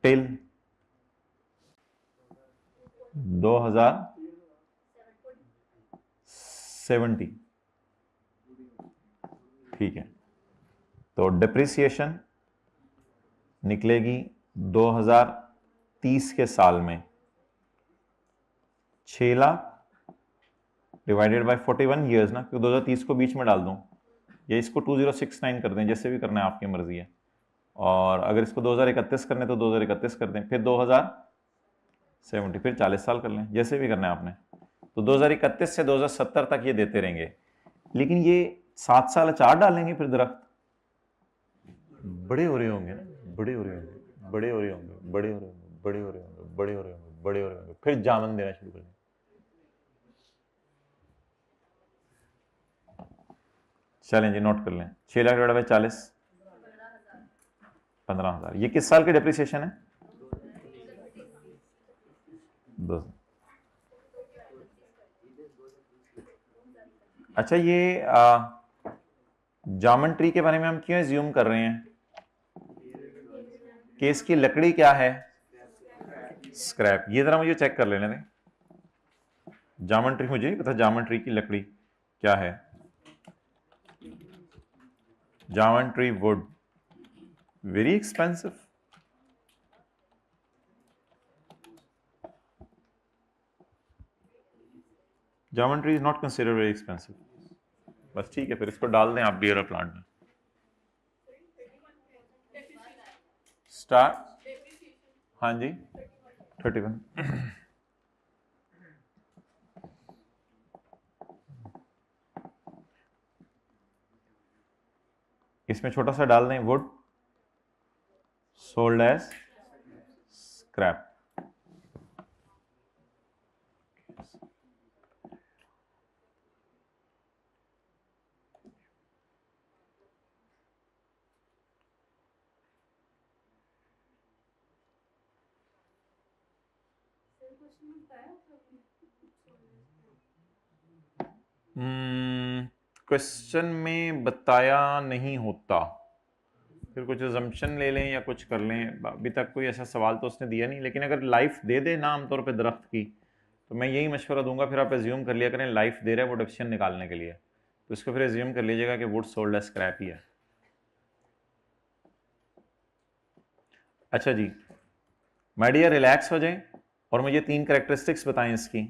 टिल 2070, ठीक है। तो डिप्रिसिएशन निकलेगी 2030 के साल में 6 लाख डिवाइडेड बाय 41 ईयर्स ना, क्योंकि 2030 को बीच में डाल दूं या इसको 2069 कर दें, जैसे भी करना है आपकी मर्जी है। और अगर इसको 2031 करने तो 2031 कर दें, फिर 2070, फिर 40 साल कर लें, जैसे भी करना है आपने। तो 2031 से 2070 तक ये देते रहेंगे। लेकिन ये 7 साल अचार डालेंगे फिर दरख्त बड़े हो रहे होंगे ना, बड़े हो रहे होंगे, बड़े हो रहे होंगे, बड़े हो रहे होंगे, बड़े हो रहे होंगे, बड़े हो रहे होंगे, बड़े हो रहे होंगे, फिर जामन देना शुरू कर देंगे। चलें जी, नोट कर लें। 6 लाख डिवाइड बाय 40, 15,000। ये किस साल की डिप्रिसिएशन है? 2। अच्छा, ये जामन ट्री के बारे में हम क्यों एज्यूम कर रहे हैं कि इसकी लकड़ी क्या है? स्क्रैप। ये जरा मुझे चेक कर लेने दें। जामन ट्री, मुझे नहीं पता जामन ट्री की लकड़ी क्या है। Jamun tree wood very expensive. Jamun tree is not consider very expensive. बस ठीक है, फिर इसको डाल दें आप बियर प्लांट में। स्टार्ट, हाँ जी, 31। इसमें छोटा सा डाल दें wood sold as scrap. Question में बताया नहीं होता, फिर कुछ अजम्पशन ले लें या कुछ कर लें। अभी तक कोई ऐसा सवाल तो उसने दिया नहीं, लेकिन अगर लाइफ दे दे ना आमतौर पे दरख्त की, तो मैं यही मशवरा दूंगा, फिर आप एज्यूम कर लिया करें लाइफ दे रहा है वो डिफिशन निकालने के लिए, तो इसको फिर एज्यूम कर लीजिएगा कि वुड सोल्ड एज स्क्रैप ही है। अच्छा जी, माय डियर रिलैक्स हो जाए और मुझे 3 कैरेक्टरिस्टिक्स बताएं इसकी।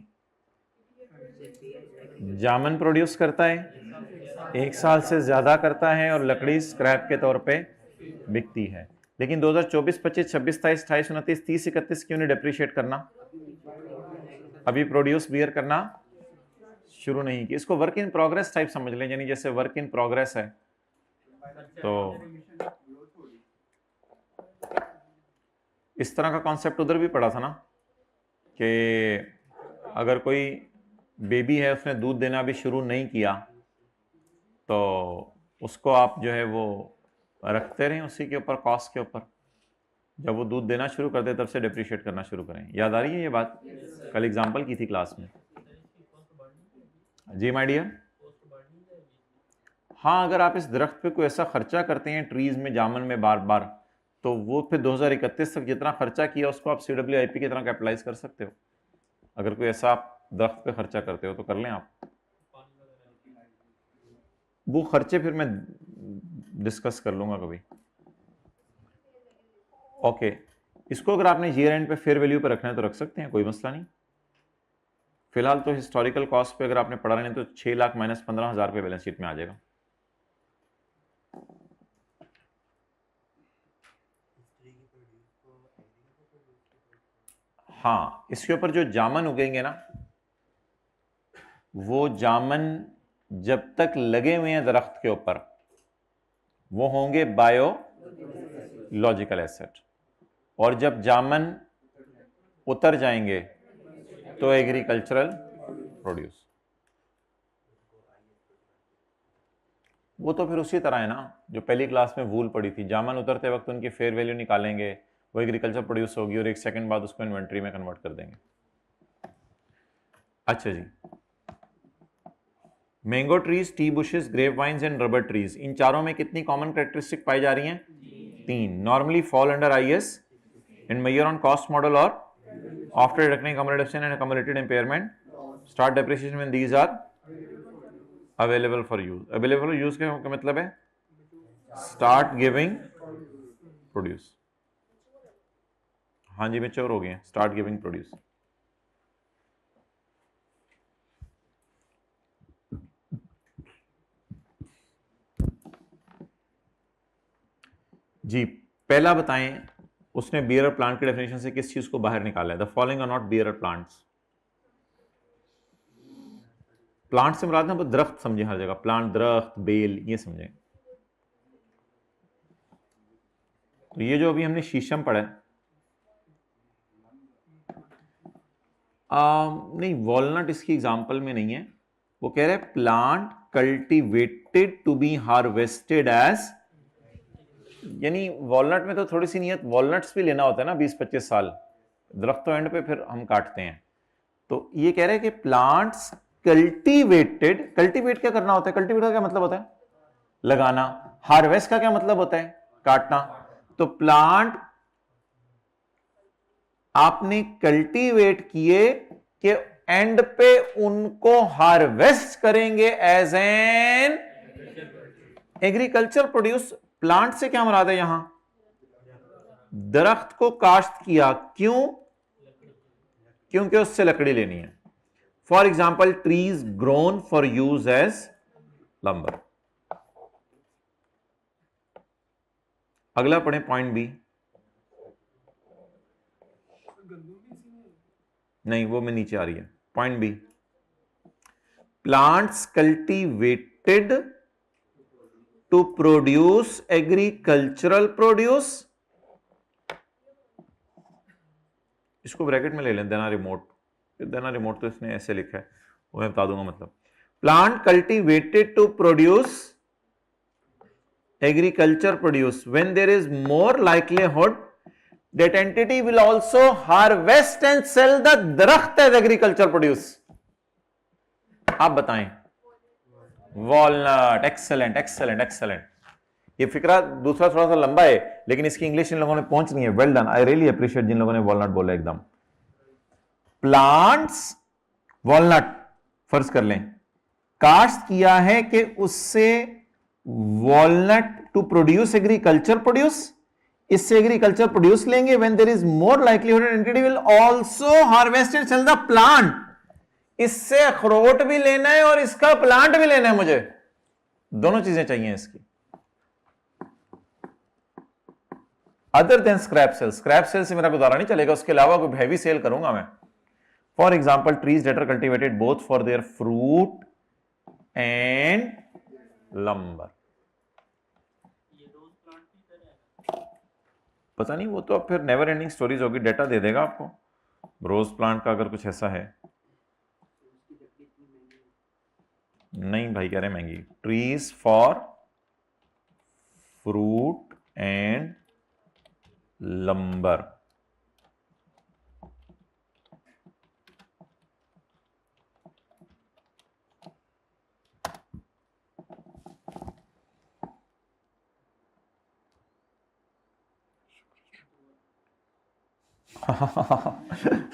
जामन प्रोड्यूस करता है, 1 साल से ज्यादा करता है और लकड़ी स्क्रैप के तौर पे बिकती है। लेकिन 2024, 25, 26, 27, 28, 29, 30, 31 क्यों नहीं डिप्रिशिएट करना? अभी प्रोड्यूस बियर करना शुरू नहीं की। इसको वर्क इन प्रोग्रेस टाइप समझ लें, यानी जैसे वर्क इन प्रोग्रेस है। तो इस तरह का कॉन्सेप्ट उधर भी पढ़ा था ना, कि अगर कोई बेबी है उसने दूध देना भी शुरू नहीं किया, तो उसको आप जो है वो रखते रहें उसी के ऊपर, कॉस्ट के ऊपर। जब वो दूध देना शुरू कर दे तब से डिप्रिशिएट करना शुरू करें। याद आ रही है ये बात? कल एग्जांपल की थी क्लास में। जी माय डियर। हाँ, अगर आप इस दरख्त पे कोई ऐसा खर्चा करते हैं ट्रीज में, जामन में बार बार, तो वो फिर 2031 तक जितना खर्चा किया उसको आप CWIP की तरह कैपिटलाइज कर सकते हो। अगर कोई ऐसा आप दरख्त पे खर्चा करते हो तो कर लें आप। वो खर्चे फिर मैं डिस्कस कर लूंगा कभी। ओके, इसको अगर आपने ईयर एंड पे फेयर वैल्यू पे रखना है तो रख सकते हैं, कोई मसला नहीं। फिलहाल तो हिस्टोरिकल कॉस्ट पे अगर आपने पढ़ा नहीं तो 6 लाख माइनस 15,000 पे बैलेंस शीट में आ जाएगा। हाँ, इसके ऊपर जो जामन उगेंगे ना, वो जामन जब तक लगे हुए हैं दरख्त के ऊपर वो होंगे बायोलॉजिकल एसेट, और जब जामन उतर जाएंगे तो एग्रीकल्चरल प्रोड्यूस। वो तो फिर उसी तरह है ना जो पहली क्लास में वूल पड़ी थी, जामन उतरते वक्त उनकी फेयर वैल्यू निकालेंगे, वो एग्रीकल्चर प्रोड्यूस होगी और 1 सेकंड बाद उसको इन्वेंट्री में कन्वर्ट कर देंगे। अच्छा जी, mango trees, tea bushes, grape vines and rubber trees, इन चारों में कितनी कॉमन कैरेक्टरिस्टिक पाई जा रही हैं? 3। Normally fall under IS and measure on cost model और after deducting cumulation and cumulated impairment start depreciation when these are available for use. Available for use का मतलब है स्टार्ट गिविंग प्रोड्यूस। हाँ जी, mature हो गए हैं, स्टार्ट गिविंग प्रोड्यूस। जी पहला बताएं, उसने बियरर प्लांट के डेफिनेशन से किस चीज को बाहर निकाला है? The following are not bearer plants. Plant से मुराद ना दरख्त समझे, हर जगह प्लांट, दरख्त, बेल, ये समझे। तो ये जो अभी हमने शीशम पढ़ा है, नहीं वॉलनट इसकी एग्जांपल में नहीं है। वो कह रहे हैं plant cultivated to be harvested as, यानी वॉलनट में तो थोड़ी सी नियत, वॉलनट्स भी लेना होता है ना 20-25 साल, दरख्त तो एंड पे फिर हम काटते हैं। तो ये कह रहे हैं कि प्लांट्स कल्टीवेटेड, कल्टीवेट क्या करना होता है? कल्टीवेट का क्या मतलब होता है? लगाना। हार्वेस्ट का क्या मतलब होता है? काटना। तो प्लांट आपने कल्टीवेट किए कि एंड पे उनको हार्वेस्ट करेंगे as an agriculture produce. Plant से क्या मुराद है यहां? दरख्त को काश्त किया, क्यों? क्योंकि उससे लकड़ी लेनी है। For example trees grown for use as lumber. अगला पढ़े पॉइंट बी। नहीं, वो में नीचे आ रही है। Point b, plants cultivated to produce agricultural produce. इसको ब्रैकेट में ले लें, देना रिमोट। देना रिमोट तो इसने ऐसे लिखा है, वो मैं बता दूंगा। मतलब plant cultivated to produce agriculture produce when there is more likelihood that entity will also harvest and sell the दरख्त as agriculture produce। आप बताएं। वॉलनट। Excellent excellent excellent. ये फिक्रा दूसरा थोड़ा सा लंबा है, लेकिन इसकी इंग्लिश इन लोगों ने पहुंच नहीं है। Well done, I really appreciate जिन लोगों ने वॉलनट बोला एकदम। प्लांट्स, वॉलनट फर्ज कर लें, काश्त किया है कि उससे walnut to produce agriculture produce, इससे एग्रीकल्चर प्रोड्यूस लेंगे। When there is more likelihood entity will also harvest and sell the plant. इससे अखरोट भी लेना है और इसका प्लांट भी लेना है मुझे, दोनों चीजें चाहिए इसकी। Other than scrap sale, scrap sale से मेरा गुजारा नहीं चलेगा, उसके अलावा कोई हैवी सेल करूंगा मैं। For example trees that are cultivated both for their fruit and lumber. पता नहीं, वो तो अब फिर नेवर एंडिंग स्टोरीज होगी, डेटा दे देगा आपको रोज प्लांट का, अगर कुछ ऐसा है। नहीं भाई, कह रहे महंगी। Trees for fruit and lumber.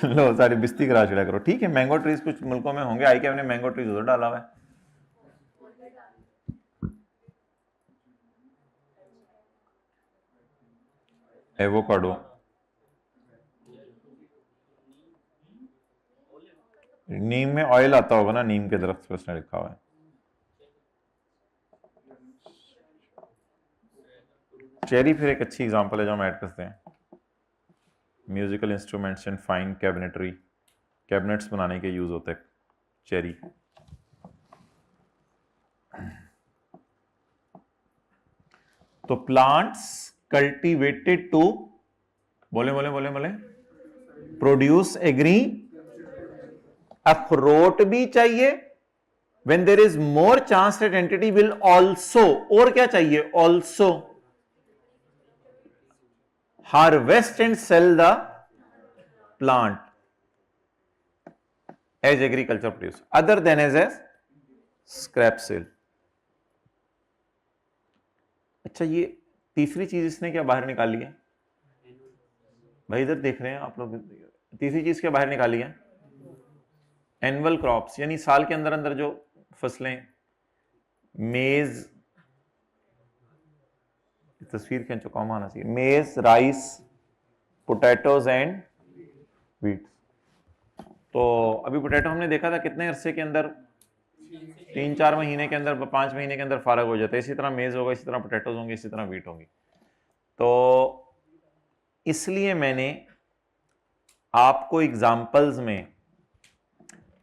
लो सारी बिस्ती करा चढ़ा करो। ठीक है, मैंगो ट्रीज कुछ मुल्कों में होंगे, आई के हमने मैंगो ट्रीज उधर डाला हुआ है। एवोकाडो, नीम में ऑयल आता होगा ना, नीम के दरख्त पर उसने लिखा हुआ है। चेरी फिर एक अच्छी एग्जांपल है जो हम ऐड करते हैं। Musical instruments and fine cabinetry, cabinets बनाने के यूज होते हैं चेरी। तो प्लांट्स कल्टीवेटेड टू, बोले बोले बोले बोले, प्रोड्यूस एग्री, अखरोट भी चाहिए, when there is more chance that entity will also, और क्या चाहिए, also harvest and sell the plant as agriculture produce other than as a scrap sale. अच्छा, ये तीसरी चीज इसने क्या बाहर निकाली है भाई, इधर देख रहे हैं आप लोग, तीसरी चीज क्या बाहर निकाली है, एनुअल क्रॉप्स, यानी साल के अंदर अंदर जो फसलें, मेज, तस्वीर खींचो, कॉम आना चाहिए, मेज, राइस, पोटैटोज एंड व्हीट। तो अभी पोटैटो हमने देखा था कितने अरसे के अंदर, 3-4 महीने के अंदर, 5 महीने के अंदर फारग हो जाता है। इसी तरह मेज होगा, इसी तरह पोटैटोज होंगे, इसी तरह व्हीट होंगी। तो इसलिए मैंने आपको एग्जाम्पल्स में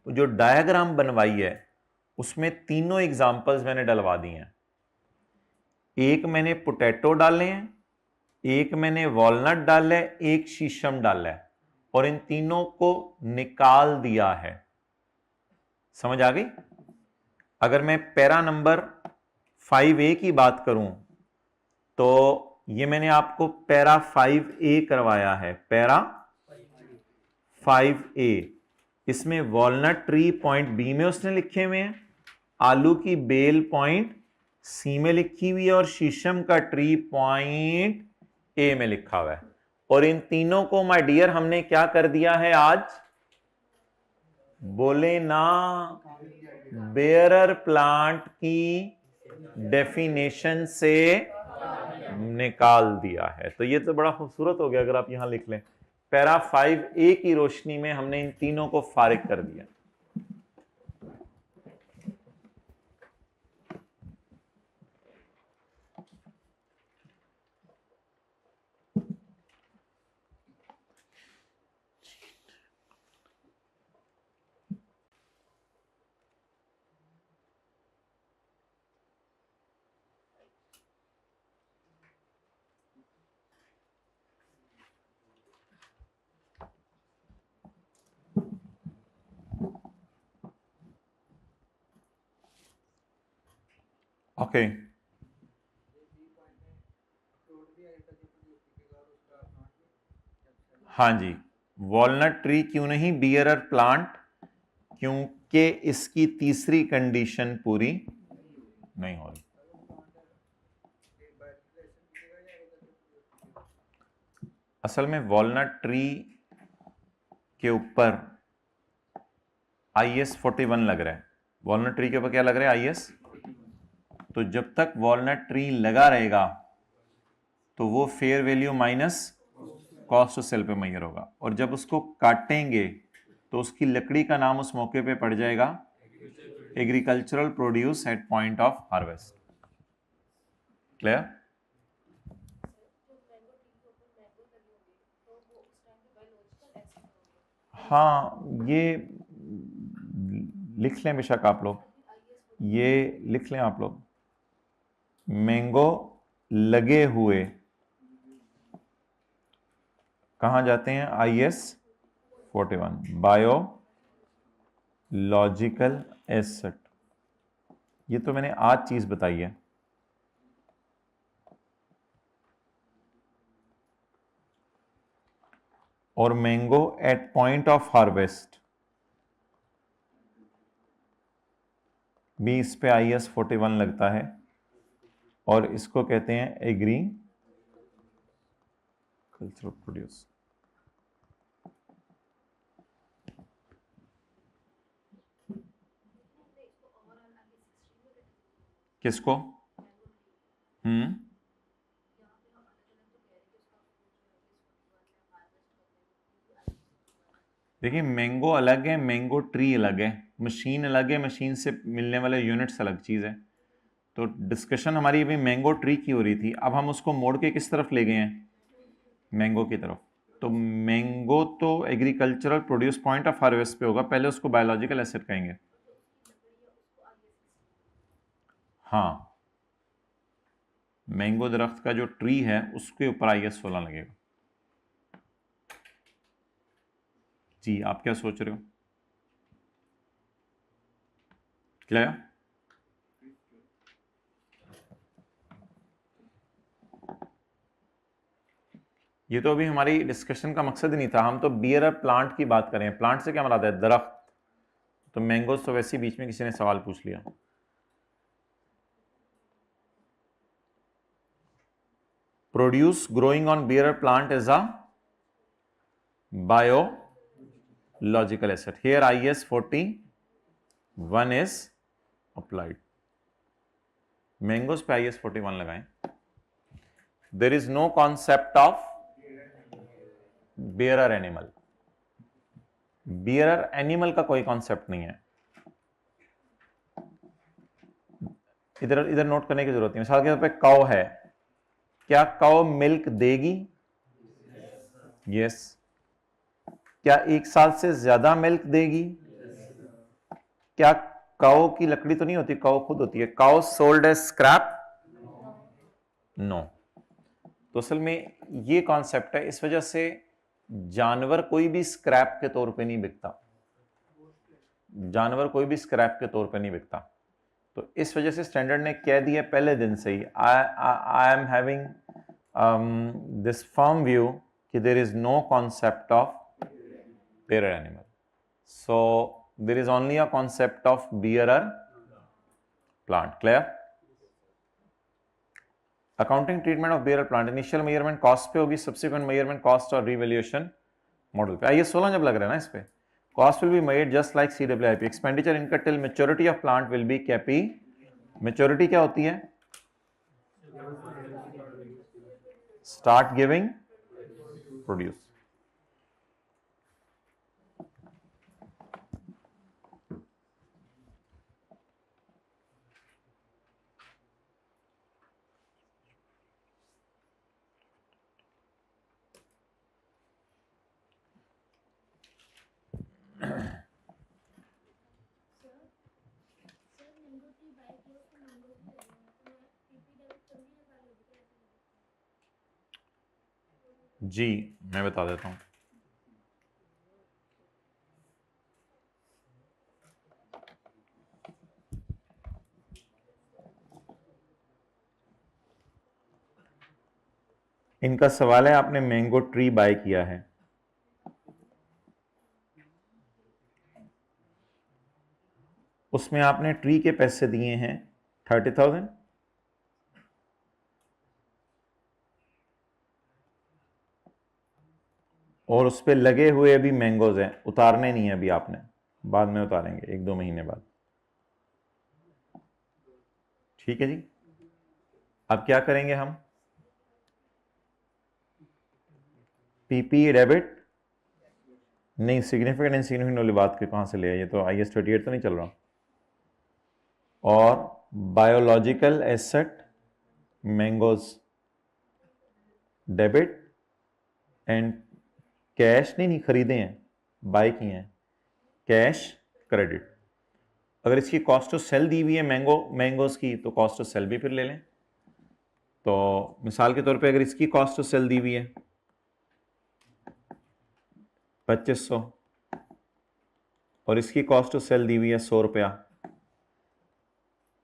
जो डायग्राम बनवाई है उसमें तीनों एग्जाम्पल्स मैंने डलवा दी हैं। एक मैंने पोटैटो डाले हैं, एक मैंने वॉलनट डाला है, एक शीशम डाला है, और इन तीनों को निकाल दिया है। समझ आ गई? अगर मैं पैरा नंबर 5A की बात करूं तो ये मैंने आपको पैरा 5A करवाया है, पैरा 5A। इसमें वॉलनट ट्री पॉइंट बी में उसने लिखे हुए हैं, आलू की बेल पॉइंट सी में लिखी हुई है, और शीशम का ट्री पॉइंट ए में लिखा हुआ है। और इन तीनों को माय डियर हमने क्या कर दिया है आज, बोले ना, बेयरर प्लांट की डेफिनेशन से निकाल दिया है। तो ये तो बड़ा खूबसूरत हो गया अगर आप यहां लिख लें, पैरा 5A की रोशनी में हमने इन तीनों को फारिग कर दिया। ओके, हाँ जी, वॉलनट ट्री क्यों नहीं बियरर प्लांट, क्योंकि इसकी तीसरी कंडीशन पूरी नहीं हो रही। असल में वॉलनट ट्री के ऊपर IS 41 लग रहा है। वॉलनट ट्री के ऊपर क्या लग रहा है, IS। तो जब तक वॉलनट ट्री लगा रहेगा तो वो fair value minus cost of sale पे मैयर होगा, और जब उसको काटेंगे तो उसकी लकड़ी का नाम उस मौके पे पड़ जाएगा agricultural produce at point of harvest. Clear? हाँ, ये लिख लें बेशक आप लोग, ये लिख लें आप लोग, मैंगो लगे हुए कहां जाते हैं, IS 41 बायोलॉजिकल एसेट। ये तो मैंने आज चीज बताई है। और mango at point of harvest भी इस पे IS 41 लगता है, और इसको कहते हैं एग्री कल्चरल प्रोड्यूस। किसको? देखिए, मैंगो अलग है, मैंगो ट्री अलग है, मशीन अलग है, मशीन से मिलने वाले यूनिट्स अलग चीज है। तो डिस्कशन हमारी अभी मैंगो ट्री की हो रही थी, अब हम उसको मोड़ के किस तरफ ले गए हैं, मैंगो की तरफ। तो मैंगो तो agricultural produce point of harvest पे होगा, पहले उसको बायोलॉजिकल एसेट कहेंगे। हाँ, मैंगो दरख्त का जो ट्री है उसके ऊपर IS 16 लगेगा। जी, आप क्या सोच रहे हो? क्लियर? ये तो अभी हमारी डिस्कशन का मकसद ही नहीं था, हम तो बियरर प्लांट की बात करें। प्लांट से क्या मराद है? दरख्त। तो मैंगोज तो वैसे ही बीच में किसी ने सवाल पूछ लिया। Produce growing on bearer plant is a biological asset. Here IS 41 is applied. Mangoes पे IS 41 लगाएं। There is no concept of bearer animal. Bearer animal का कोई कॉन्सेप्ट नहीं है। इधर इधर नोट करने की जरूरत नहीं। मिसाल के तौर पे काउ है, क्या काउ मिल्क देगी? यस। क्या 1 साल से ज्यादा मिल्क देगी? क्या काउ की लकड़ी तो नहीं होती, काउ खुद होती है। Cow sold as scrap? No. तो असल में ये कॉन्सेप्ट है, इस वजह से जानवर कोई भी स्क्रैप के तौर पे नहीं बिकता। जानवर कोई भी स्क्रैप के तौर पे नहीं बिकता। तो इस वजह से स्टैंडर्ड ने कह दिया पहले दिन से ही, I am having this firm view कि there is no concept of bearer animal, so there is only a concept of bearer plant. Clear? Accounting treatment of bearer plant, initial measurement cost पे होगी, subsequent measurement cost और revaluation model पे। आइए 16 जब लग रहा है ना इस पे, cost will be made just like CWIP। Expenditure incurred till maturity of plant will be कैपी। मैच्योरिटी क्या होती है? Start giving produce. जी मैं बता देता हूं। इनका सवाल है, आपने मैंगो ट्री बाय किया है, उसमें आपने ट्री के पैसे दिए हैं 30,000, और उस पर लगे हुए अभी मैंगोज हैं, उतारने नहीं है अभी आपने, बाद में उतारेंगे 1-2 महीने बाद। ठीक है जी। अब क्या करेंगे हम? पीपी डेबिट नहीं, सिग्निफिकेंट इनसिग्निफिकेंट वाली बात की कहां से ले आए? ये तो IS 38 तो नहीं चल रहा। और biological asset mangoes debit and cash नहीं खरीदे हैं, बाय किए हैं, कैश क्रेडिट। अगर इसकी कॉस्ट ऑफ सेल दी हुई है मैंगोज की, तो कॉस्ट ऑफ सेल भी फिर ले लें। तो मिसाल के तौर पे अगर इसकी कॉस्ट ऑफ सेल दी हुई है 2500 और इसकी कॉस्ट ऑफ सेल दी हुई है 100 रुपया,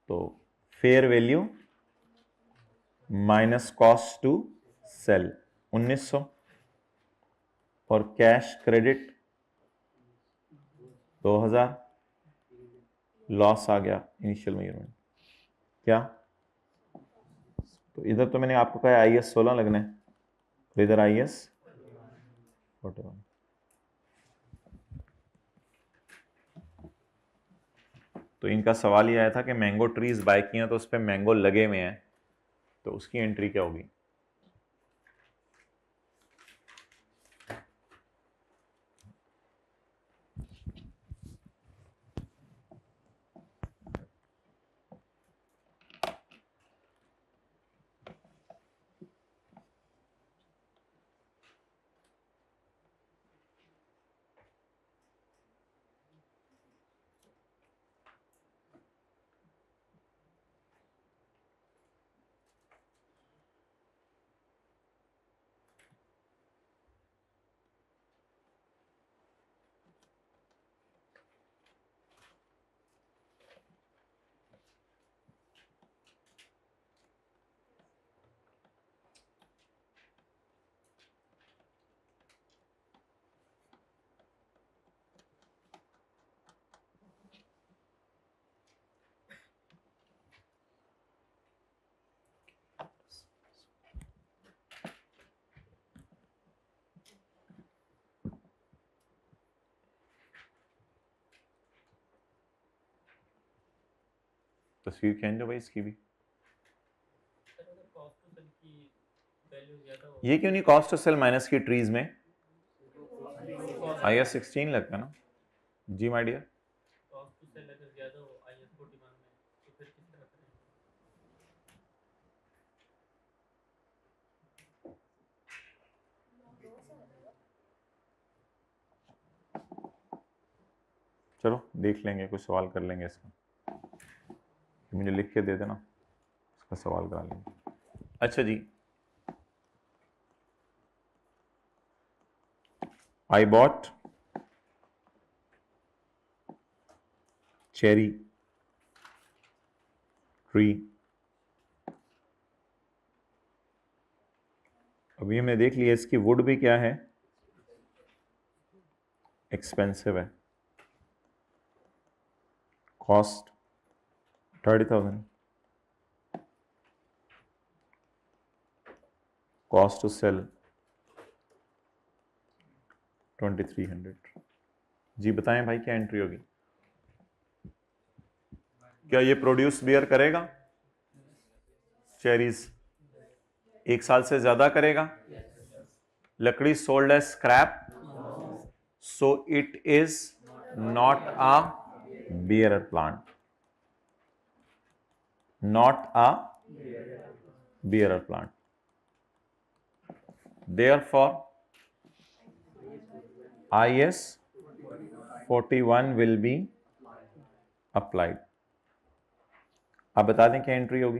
तो fair value minus cost to sell 1900 और कैश क्रेडिट 2000, लॉस आ गया इनिशियल मेजरमेंट। क्या? तो इधर तो मैंने आपको कहा IS 16 लगना है, तो इधर IS 41। तो इनका सवाल ये आया था कि मैंगो ट्रीज बाय किए हैं तो उस पर मैंगो लगे हुए हैं, तो उसकी एंट्री क्या होगी? तस्वीर खींच दो भाई इसकी भी। ये क्यों नहीं कॉस्ट टू सेल माइनस की ट्रीज में? IS 16 लगता है ना जी माय डियर। चलो देख लेंगे, कुछ सवाल कर लेंगे इसका, मुझे लिख के दे देना, इसका सवाल करा लेंगे। अच्छा जी, I bought cherry tree। अभी हमने देख लिया इसकी वुड भी क्या है, एक्सपेंसिव है, कॉस्ट 30,000, कॉस्ट टू सेल 2300। जी बताएं भाई क्या एंट्री होगी? क्या ये प्रोड्यूस बियर करेगा? चेरीज 1 साल से ज्यादा करेगा? लकड़ी sold as scrap, so it is not a bearer plant, not a bearer plant. Therefore IS 41 will be applied। आप बता दें क्या एंट्री होगी?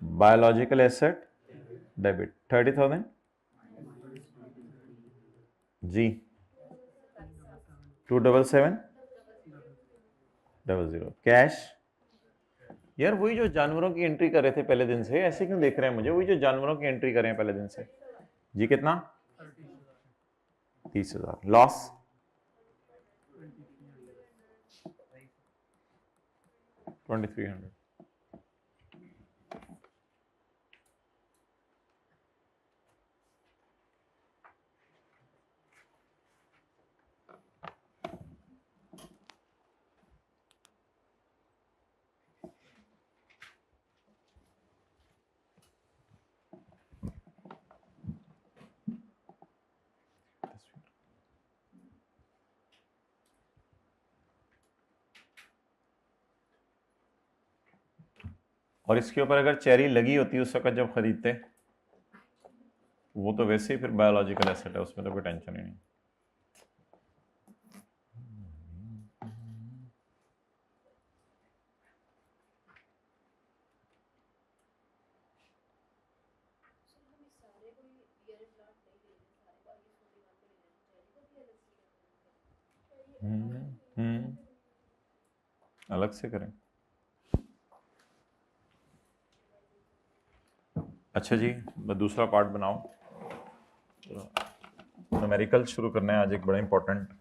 बायोलॉजिकल एसेट डेबिट 30,000 जी 27700 कैश। यार वही जो जानवरों की एंट्री कर रहे थे पहले दिन से, ऐसे क्यों देख रहे हैं मुझे? वही जो जानवरों की एंट्री कर रहे हैं पहले दिन से। जी कितना? 30,000। लॉस 2300। और इसके ऊपर अगर चेरी लगी होती उस वक्त जब खरीदते, वो तो वैसे ही फिर बायोलॉजिकल एसेट है, उसमें तो कोई टेंशन ही नहीं। अलग से करें। अच्छा जी, दूसरा पार्ट बनाओ। न्यूमेरिकल शुरू करना है आज, एक बड़ा इंपॉर्टेंट